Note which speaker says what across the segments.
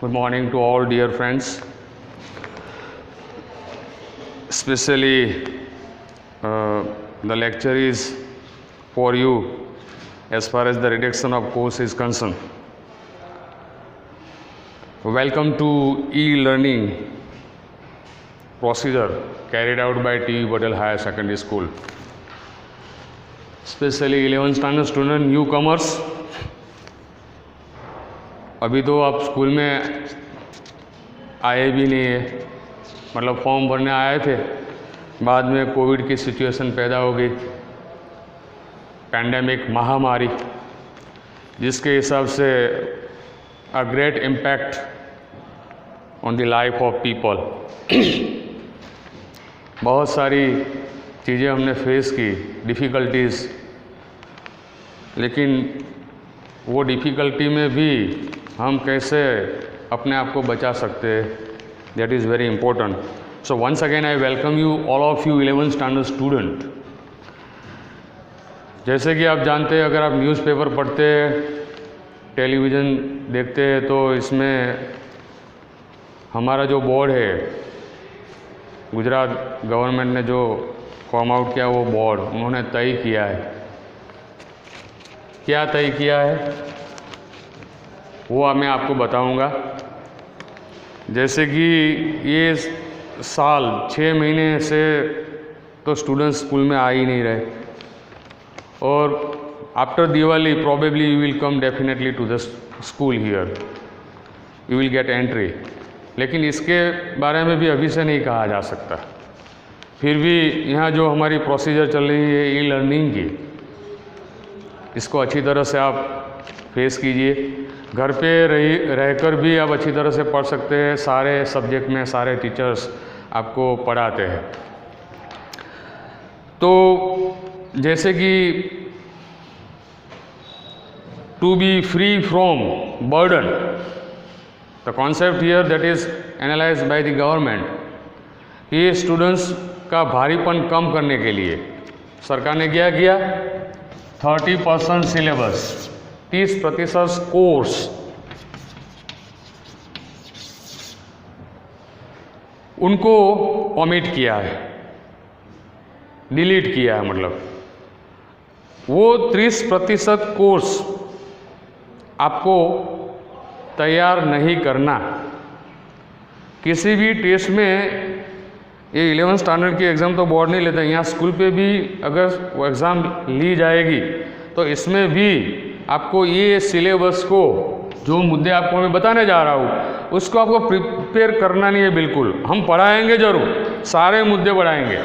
Speaker 1: Good morning to all dear friends. Especially the lecture is for you as far as the reduction of course is concerned. Welcome to e-learning procedure carried out by T.V. Patel Higher Secondary School. Especially 11th standard student newcomers. अभी तो आप school में आए भी नहीं है, मतलब form भरने आए थे, बाद में कोविड की सिचुएशन पैदा हो गई, पैंडेमिक महामारी, जिसके हिसाब से a great impact on the life of people. बहुत सारी चीज़ें हमने फेस की, डिफ़िकल्टीज़, लेकिन वो डिफ़िकल्टी में भी हम कैसे अपने आप को बचा सकते हैं, that is very important. So once again I welcome you all of you 11th standard student. जैसे कि आप जानते हैं, अगर आप न्यूज़पेपर पढ़ते हैं, टेलीविज़न देखते हैं, तो इसमें हमारा जो बोर्ड है, गुजरात गवर्नमेंट ने जो फॉर्म आउट किया, वो बोर्ड उन्होंने तय किया है। क्या तय किया है वो मैं आपको बताऊंगा। जैसे कि ये साल 6 महीने से तो स्टूडेंट्स स्कूल में आ ही नहीं रहे, और after Diwali probably you will come definitely to the school here, you will get entry. लेकिन इसके बारे में भी अभी से नहीं कहा जा सकता। फिर भी यहाँ जो हमारी प्रोसीजर चल रही है ई लर्निंग की, इसको अच्छी तरह से आप फेस कीजिए। घर पे रहकर भी आप अच्छी तरह से पढ़ सकते हैं। सारे सब्जेक्ट में सारे टीचर्स आपको पढ़ाते हैं। तो जैसे कि to be free from burden, the concept here that is analysed by the government. ये स्टूडेंट्स का भारीपन कम करने के लिए सरकार ने क्या किया, 30% सिलेबस, 30% कोर्स उनको ओमिट किया है, डिलीट किया है। मतलब वो 30% कोर्स आपको तैयार नहीं करना। किसी भी टेस्ट में, ये 11th स्टैंडर्ड की एग्ज़ाम तो बोर्ड नहीं लेता, यहाँ स्कूल पे भी अगर वो एग्ज़ाम ली जाएगी तो इसमें भी आपको ये सिलेबस को, जो मुद्दे आपको मैं बताने जा रहा हूँ, उसको आपको प्रिपेयर करना नहीं है बिल्कुल। हम पढ़ाएंगे ज़रूर, सारे मुद्दे पढ़ाएंगे,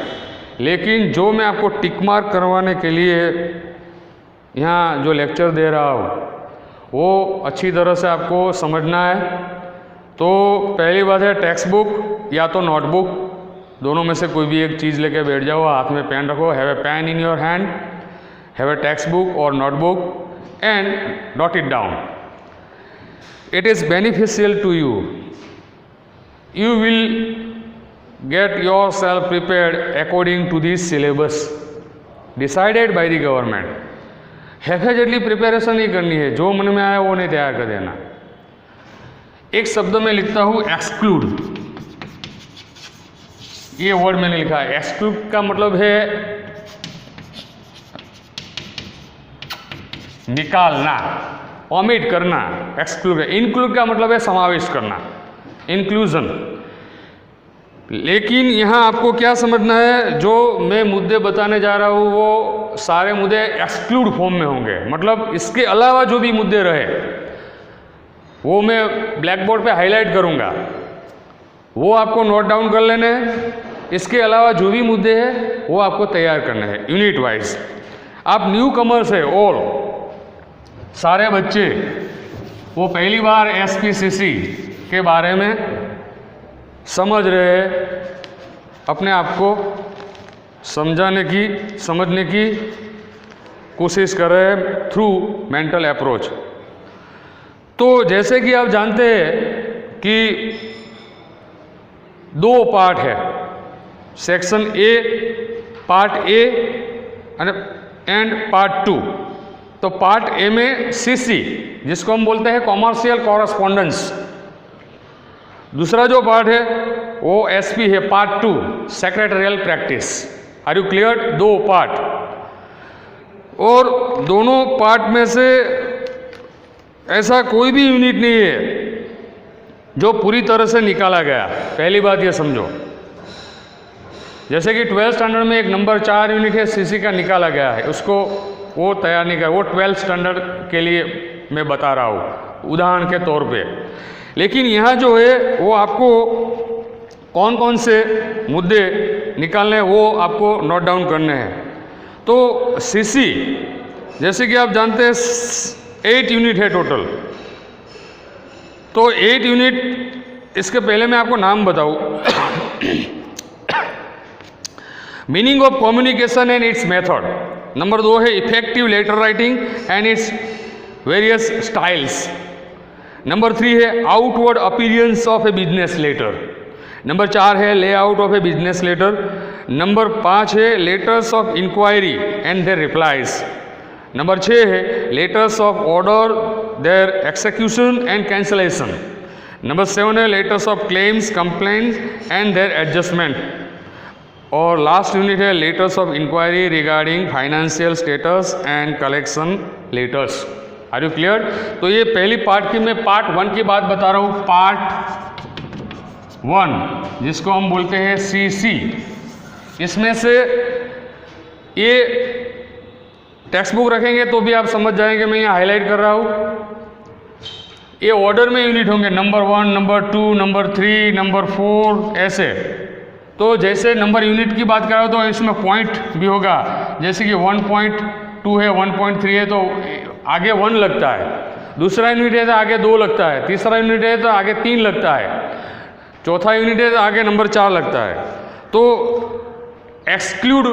Speaker 1: लेकिन जो मैं आपको टिक मार्क करवाने के लिए यहाँ जो लेक्चर दे रहा हूँ वो अच्छी तरह से आपको समझना है। तो पहली बात है, टेक्स्ट बुक या तो नोटबुक, दोनों में से कोई भी एक चीज़ लेके बैठ जाओ, हाथ में पेन रखो, have a pain in your hand, have a text book और notebook and jot it down. It is beneficial to you. You will get yourself prepared according to the syllabus decided by the government. Haphazardly preparation नहीं करनी है, जो मन में आया वो नहीं तैयार कर देना। एक शब्द में लिखता हूँ एक्सक्लूड, ये वर्ड मैंने लिखा है। एक्सक्लूड का मतलब है निकालना, ओमिट करना, एक्सक्लूड। इंक्लूड का मतलब है समावेश करना, इंक्लूजन। लेकिन यहाँ आपको क्या समझना है, जो मैं मुद्दे बताने जा रहा हूँ वो सारे मुद्दे एक्सक्लूड फॉर्म में होंगे। मतलब इसके अलावा जो भी मुद्दे रहे वो मैं ब्लैक बोर्ड पे हाईलाइट करूँगा, वो आपको नोट डाउन कर लेने हैं। इसके अलावा जो भी मुद्दे हैं वो आपको तैयार करने हैं यूनिट वाइज। आप न्यू कमर्स है, और सारे बच्चे वो पहली बार SPCC के बारे में समझ रहे हैं, अपने आप को समझने की कोशिश कर रहे हैं थ्रू मेंटल अप्रोच। तो जैसे कि आप जानते हैं कि 2 पार्ट है, section A, part A and part 2। तो पार्ट ए में सीसी, जिसको हम बोलते हैं कॉमर्शियल कॉरेस्पॉन्डेंस, दूसरा जो पार्ट है वो SP है, part 2 secretarial practice. Are you clear? 2 part, और दोनों पार्ट में से ऐसा कोई भी यूनिट नहीं है जो पूरी तरह से निकाला गया। पहली बात ये समझो, जैसे कि 12th स्टैंडर्ड में एक नंबर 4 यूनिट है CC का निकाला गया है, उसको वो तैयार नहीं कर, वो 12th स्टैंडर्ड के लिए मैं बता रहा हूँ उदाहरण के तौर पे। लेकिन यहाँ जो है वो आपको कौन कौन से मुद्दे निकालने हैं वो आपको नोट डाउन करने हैं। तो CC जैसे कि आप जानते हैं 8 यूनिट है टोटल। तो 8 यूनिट, इसके पहले मैं आपको नाम बताऊँ। Meaning of communication and its method. Number 2 है effective letter writing and its various styles. Number 3 है outward appearance of a business letter. Number 4 है layout of a business letter. Number 5 है letters of inquiry and their replies. Number 6 है letters of order, their execution and cancellation. Number 7 है letters of claims, complaints and their adjustment. और last unit है letters of inquiry regarding financial status and collection letters. Are you clear? तो ये पहली part की, मैं part 1 की बात बता रहा हूँ। पार्ट 1 जिसको हम बोलते हैं CC, इसमें से ये टेक्स्ट बुक रखेंगे तो भी आप समझ जाएंगे, मैं यहाँ हाईलाइट कर रहा हूँ। ये ऑर्डर में यूनिट होंगे, नंबर 1, नंबर 2, नंबर 3, नंबर 4, ऐसे। तो जैसे नंबर यूनिट की बात कर रहा हो तो इसमें पॉइंट भी होगा, जैसे कि 1.2 है, 1.3 है तो आगे 1 लगता है। दूसरा यूनिट है तो आगे 2 लगता है। तीसरा यूनिट है तो आगे 3 लगता है। चौथा यूनिट है तो आगे नंबर 4 लगता है। तो एक्सक्लूड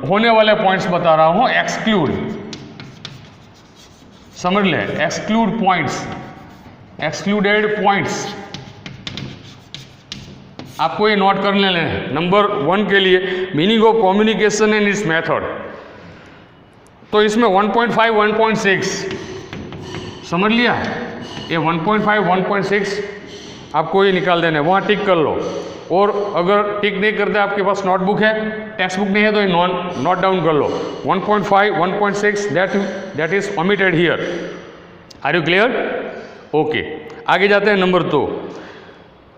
Speaker 1: होने वाले पॉइंट्स बता रहा हूँ, एक्सक्लूड, समझ लें, एक्सक्लूड पॉइंट्स, एक्सक्लूडेड पॉइंट्स आपको ये नोट कर लेने हैं। नंबर 1 के लिए meaning of communication and its method, तो इसमें 1.5, 1.6 समझ लिया। ये 1.5, 1.6 आपको ये निकाल देने, वहाँ टिक कर लो। और अगर टिक नहीं करते, आपके पास नोटबुक है, टेक्स्ट बुक नहीं है, तो ये नोट डाउन कर लो। 1.5, 1.6 that is omitted here. Are you clear? Okay, आगे जाते हैं। Number 2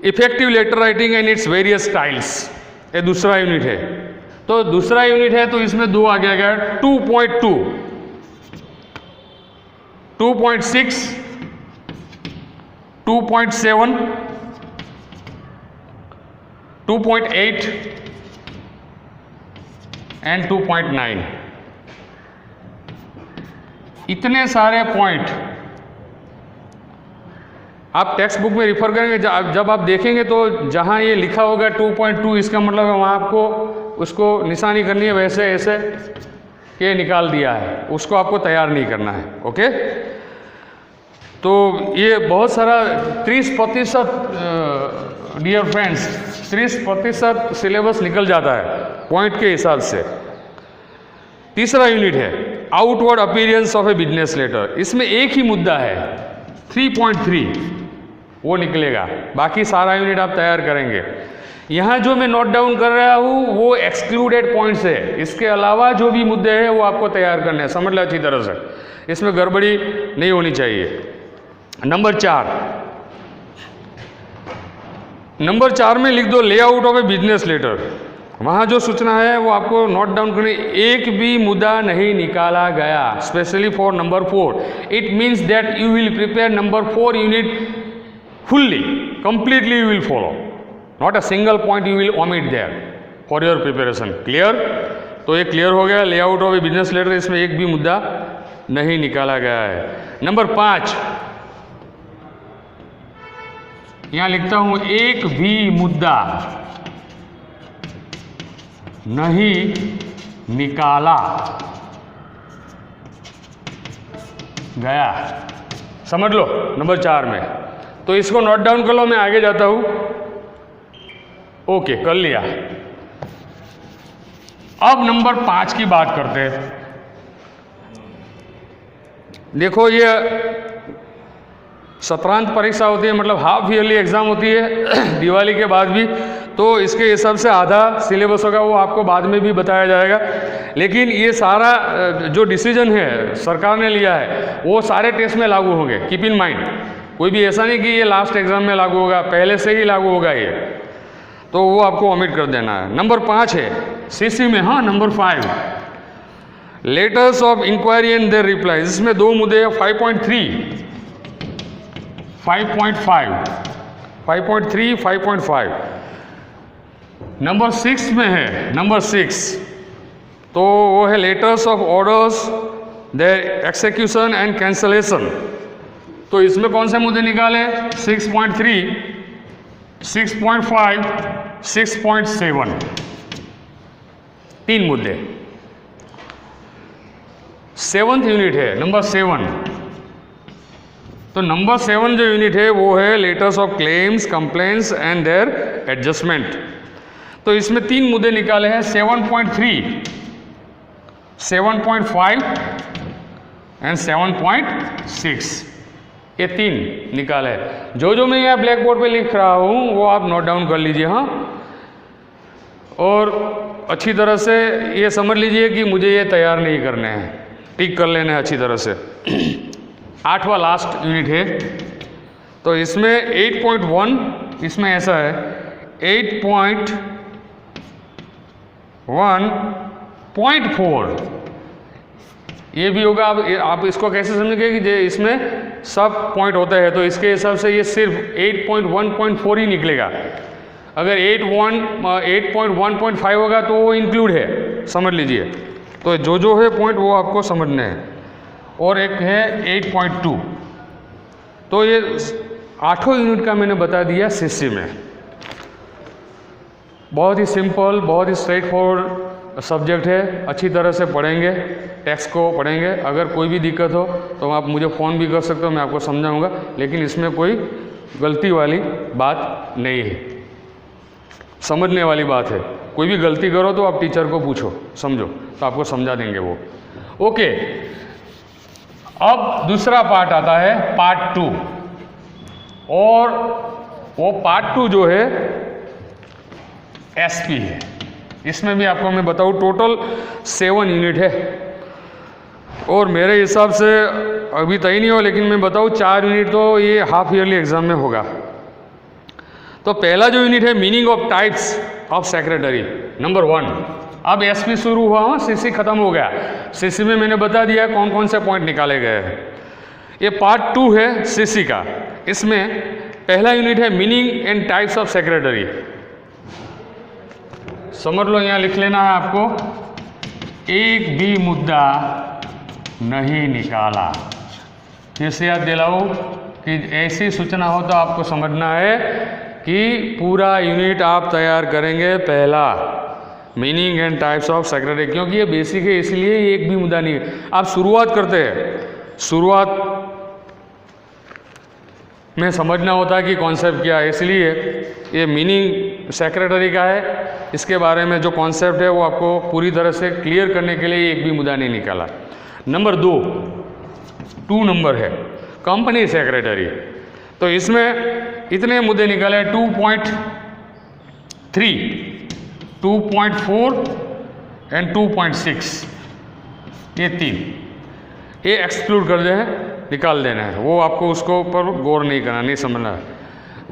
Speaker 1: effective letter writing and its various styles, ये दूसरा यूनिट है। तो दूसरा यूनिट है तो इसमें 2 आ गया 2.2, 2.6, 2.7, 2.8 एंड 2.9। इतने सारे पॉइंट आप टेक्स्ट बुक में रिफर करेंगे, जब आप देखेंगे तो जहाँ ये लिखा होगा 2.2, इसका मतलब है वहाँ आपको उसको निशानी करनी है, वैसे ऐसे ये निकाल दिया है, उसको आपको तैयार नहीं करना है। ओके, तो ये बहुत सारा 30% डियर फ्रेंड्स, 30% सिलेबस निकल जाता है पॉइंट के हिसाब से। तीसरा यूनिट है outward appearance of a business letter. इसमें एक ही मुद्दा है 3.3, वो निकलेगा, बाकी सारा यूनिट आप तैयार करेंगे। यहाँ जो मैं नोट डाउन कर रहा हूँ वो एक्सक्लूडेड पॉइंट्स है, इसके अलावा जो भी मुद्दे हैं वो आपको तैयार करने हैं। समझ लो अच्छी तरह से, इसमें गड़बड़ी नहीं होनी चाहिए। नंबर 4 में लिख दो layout of a business letter. वहाँ जो सूचना है वो आपको नोट डाउन करनी। एक भी मुद्दा नहीं निकाला गया, specially for number 4। It means that you will prepare number 4 unit fully, completely you will follow, not a single point you will omit there for your preparation. Clear? तो ये क्लियर हो गया layout of a business letter, इसमें एक भी मुद्दा नहीं निकाला गया है। नंबर 5 यहाँ लिखता हूं, एक भी मुद्दा नहीं निकाला गया, समझ लो नंबर 4 में। तो इसको नोट डाउन कर लो, मैं आगे जाता हूं। ओके, कर लिया। अब नंबर 5 की बात करते हैं। देखो ये सत्रांत परीक्षा होती है, मतलब हाफ ईयरली एग्ज़ाम होती है दिवाली के बाद भी, तो इसके हिसाब से आधा सिलेबस होगा, वो आपको बाद में भी बताया जाएगा। लेकिन ये सारा जो डिसीजन है सरकार ने लिया है वो सारे टेस्ट में लागू होंगे, कीप इन माइंड। कोई भी ऐसा नहीं कि ये लास्ट एग्ज़ाम में लागू होगा, पहले से ही लागू होगा ये, तो वो आपको ओमिट कर देना है। नंबर 5 है सीसी में, हाँ number 5 letters of inquiry and their replies. इसमें 2 मुद्दे हैं, 5.3, 5.5, 5.3, 5.5। नंबर 6 में है, नंबर 6 तो वो है letters of orders, their execution and cancellation. तो इसमें कौन से मुद्दे निकाले? 6.3, 6.5, 6.7, 3 मुद्दे। 7th यूनिट है नंबर 7। तो नंबर 7 जो यूनिट है वो है letters of claims, complaints and their adjustment. तो इसमें 3 मुद्दे निकाले हैं, 7.3, 7.5 एंड 7.6, ये 3 निकाले हैं। जो मैं यहाँ ब्लैक बोर्ड पे लिख रहा हूँ वो आप नोट डाउन कर लीजिए, हाँ, और अच्छी तरह से ये समझ लीजिए कि मुझे ये तैयार नहीं करने हैं, टिक कर लेने हैं अच्छी तरह से। 8वां लास्ट यूनिट है, तो इसमें 8.1, इसमें ऐसा है 8.1.4 ये भी होगा। आप इसको कैसे समझेंगे कि इसमें सब पॉइंट होते हैं, तो इसके हिसाब से ये सिर्फ 8.1.4 ही निकलेगा। अगर 8.1.5 होगा तो वो इंक्लूड है, समझ लीजिए। तो जो है पॉइंट वो आपको समझने हैं। और एक है 8.2, तो ये 8 यूनिट का मैंने बता दिया सीसी में। बहुत ही सिंपल, बहुत ही स्ट्रेट फॉरवर्ड सब्जेक्ट है, अच्छी तरह से पढ़ेंगे, टेक्स्ट को पढ़ेंगे। अगर कोई भी दिक्कत हो तो आप मुझे फ़ोन भी कर सकते हो, मैं आपको समझाऊंगा। लेकिन इसमें कोई गलती वाली बात नहीं है, समझने वाली बात है। कोई भी गलती करो तो आप टीचर को पूछो, समझो, तो आपको समझा देंगे वो। ओके, अब दूसरा पार्ट आता है पार्ट 2, और वो पार्ट 2 जो है एसपी है। इसमें भी आपको मैं बताऊँ टोटल 7 यूनिट है, और मेरे हिसाब से अभी तय नहीं हो, लेकिन मैं बताऊँ 4 यूनिट तो ये हाफ ईयरली एग्जाम में होगा। तो पहला जो यूनिट है meaning of types of secretary, number 1। अब एसपी शुरू हुआ, हाँ, सीसी खत्म हो गया। सीसी में मैंने बता दिया कौन कौन से पॉइंट निकाले गए हैं। ये पार्ट 2 है सीसी का। इसमें पहला यूनिट है meaning and types of secretary. समझ लो, यहाँ लिख लेना है आपको, एक भी मुद्दा नहीं निकाला। फिर से याद दिलाओ कि ऐसी सूचना हो तो आपको समझना है कि पूरा यूनिट आप तैयार करेंगे। पहला meaning and types of secretary, क्योंकि ये बेसिक है, इसलिए एक भी मुद्दा नहीं है। आप शुरुआत करते हैं, शुरुआत में समझना होता है कि कॉन्सेप्ट क्या है, इसलिए ये मीनिंग सेक्रेटरी का है। इसके बारे में जो कॉन्सेप्ट है वो आपको पूरी तरह से क्लियर करने के लिए एक भी मुद्दा नहीं निकाला। नंबर 2 नंबर है कंपनी सेक्रेटरी। तो इसमें इतने मुद्दे निकाले, 2.3, 2.4 एंड 2.6, ये 3 ये एक्सक्लूड कर दें, निकाल देना है, वो आपको उसको ऊपर गौर नहीं करना, नहीं समझना है।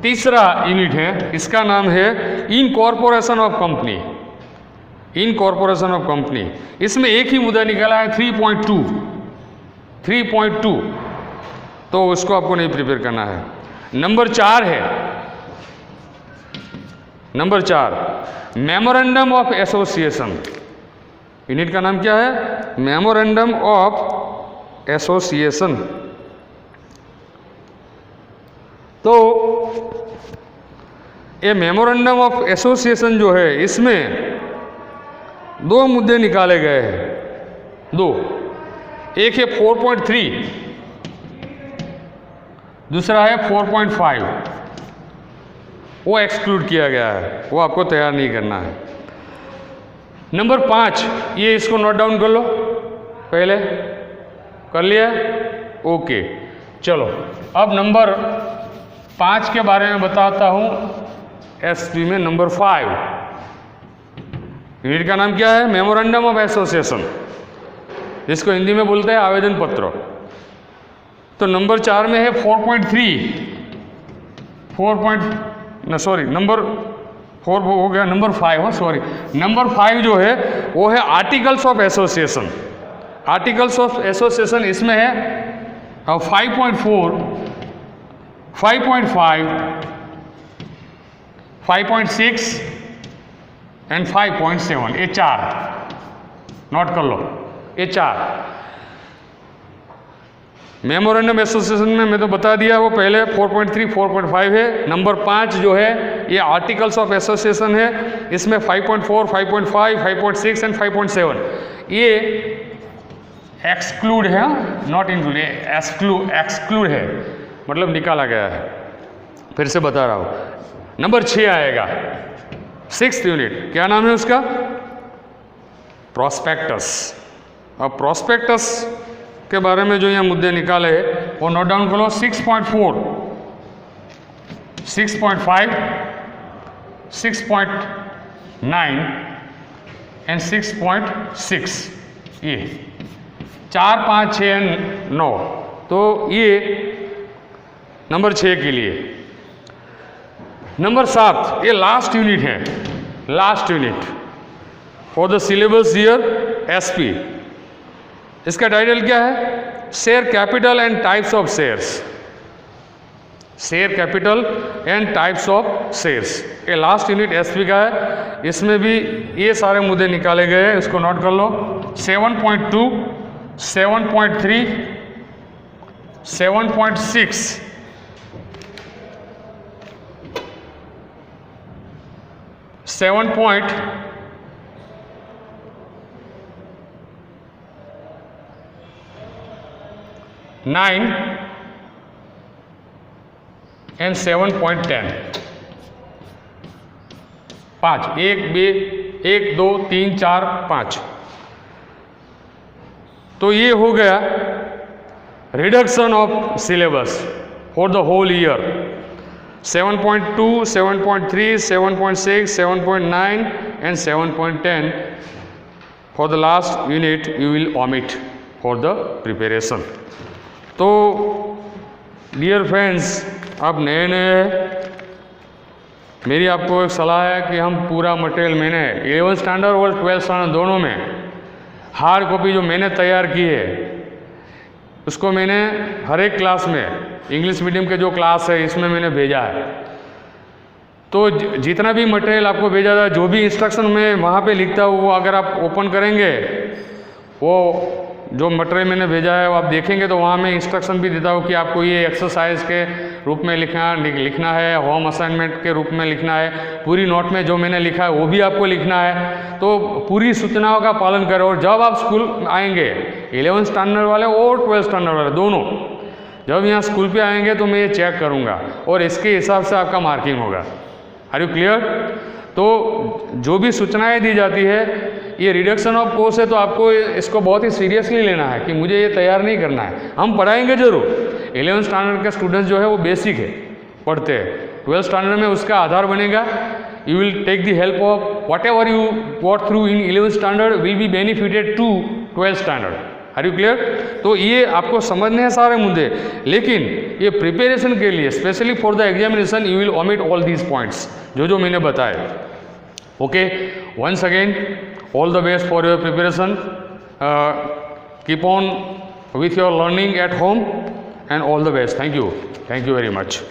Speaker 1: तीसरा यूनिट है, इसका नाम है incorporation of company. Incorporation of company, इसमें एक ही मुद्दा निकाला है 3.2, तो उसको आपको नहीं प्रिपेयर करना है। नंबर 4 है, number 4 memorandum of association. Unit का नाम क्या है? Memorandum of association. तो ये मेमोरेंडम ऑफ एसोसिएशन जो है, इसमें 2 मुद्दे निकाले गए हैं, 2। एक है 4.3, दूसरा है 4.5। वो एक्सक्लूड किया गया है, वो आपको तैयार नहीं करना है। नंबर 5, ये इसको नोट डाउन कर लो, पहले कर लिया? ओके, चलो। अब नंबर 5 के बारे में बताता हूँ। एसपी में नंबर 5 यूनिट का नाम क्या है? मेमोरेंडम ऑफ एसोसिएशन, जिसको हिंदी में बोलते हैं आवेदन पत्र। तो नंबर 4 में है 4.3 नंबर 4 हो गया, नंबर 5 नंबर 5 जो है वो है articles of association. Articles of association इसमें है 5.4, 5.5, 5.6 एंड 5.7, ये 4 नोट कर लो, ये 4 मेमोरेंडम एसोसिएशन में मैं तो बता दिया वो पहले 4.3, 4.5 है। नंबर 5 जो है ये आर्टिकल्स ऑफ एसोसिएशन है, इसमें 5.4, 5.5, 5.6 एंड 5.7 ये एक्सक्लूड है, नॉट इंक्लूड, एक्सक्लूड है, मतलब निकाला गया है। फिर से बता रहा हूँ, नंबर 6 आएगा, 6th यूनिट, क्या नाम है उसका? प्रॉस्पेक्टस। अब प्रॉस्पेक्टस के बारे में जो यहाँ मुद्दे निकाले हैं वो नोट डाउन करो। 6.4, 6.5, 6.9 एंड 6.6, ये 4, 5, 6 एंड 9। तो ये नंबर 6 के लिए। नंबर 7 ये लास्ट यूनिट है, last unit for the syllabus year SP. इसका टाइटल क्या है? Share capital and types of shares. Share capital and types of shares, ये लास्ट यूनिट एसपी का है। इसमें भी ये सारे मुद्दे निकाले गए हैं, इसको नोट कर लो। 7.2, 7.3, 7.6, 7.9 एंड 7.10, 5, 1, 2, 3, 4, 5। तो ये हो गया reduction of syllabus for the whole year. 7.2, 7.3, 7.6, 7.9 and 7.10 for the last unit you will omit for the preparation. तो डियर फ्रेंड्स, आप नए मेरी आपको एक सलाह है कि हम पूरा मटेरियल मैंने 11th स्टैंडर्ड और 12th स्टैंडर्ड दोनों में हार्ड कॉपी जो मैंने तैयार की है उसको मैंने हर एक क्लास में, इंग्लिश मीडियम के जो क्लास है इसमें मैंने भेजा है। तो जितना भी मटेरियल आपको भेजा था, जो भी इंस्ट्रक्शन मैं वहाँ पे लिखता हूँ, वो अगर आप ओपन करेंगे, वो जो मटेरियल मैंने भेजा है वो आप देखेंगे तो वहाँ मैं इंस्ट्रक्शन भी देता हूँ कि आपको ये एक्सरसाइज के रूप में लिखना है, होम असाइनमेंट के रूप में लिखना है, पूरी नोट में जो मैंने लिखा है वो भी आपको लिखना है। तो पूरी सूचनाओं का पालन करें। और जब आप स्कूल आएंगे, 11th स्टैंडर्ड वाले और 12th स्टैंडर्ड वाले दोनों, जब यहाँ स्कूल पे आएंगे तो मैं ये चेक करूँगा और इसके हिसाब से आपका मार्किंग होगा। Are you clear? तो जो भी सूचनाएं दी जाती है, ये रिडक्शन ऑफ कोर्स है, तो आपको इसको बहुत ही सीरियसली लेना है कि मुझे ये तैयार नहीं करना है। हम पढ़ाएंगे जरूर, 11th स्टैंडर्ड के स्टूडेंट्स जो है वो बेसिक है, पढ़ते हैं। 12th स्टैंडर्ड में उसका आधार बनेगा। You will take the help of whatever you got through in 11th standard will be benefited to 12th standard. Are you clear? तो ये आपको समझने हैं सारे मुद्दे, लेकिन ये प्रिपरेशन के लिए specially for the examination you will omit all these points जो मैंने बताए। Okay, once again all the best for your preparation. Keep on with your learning at home and all the best. Thank you very much.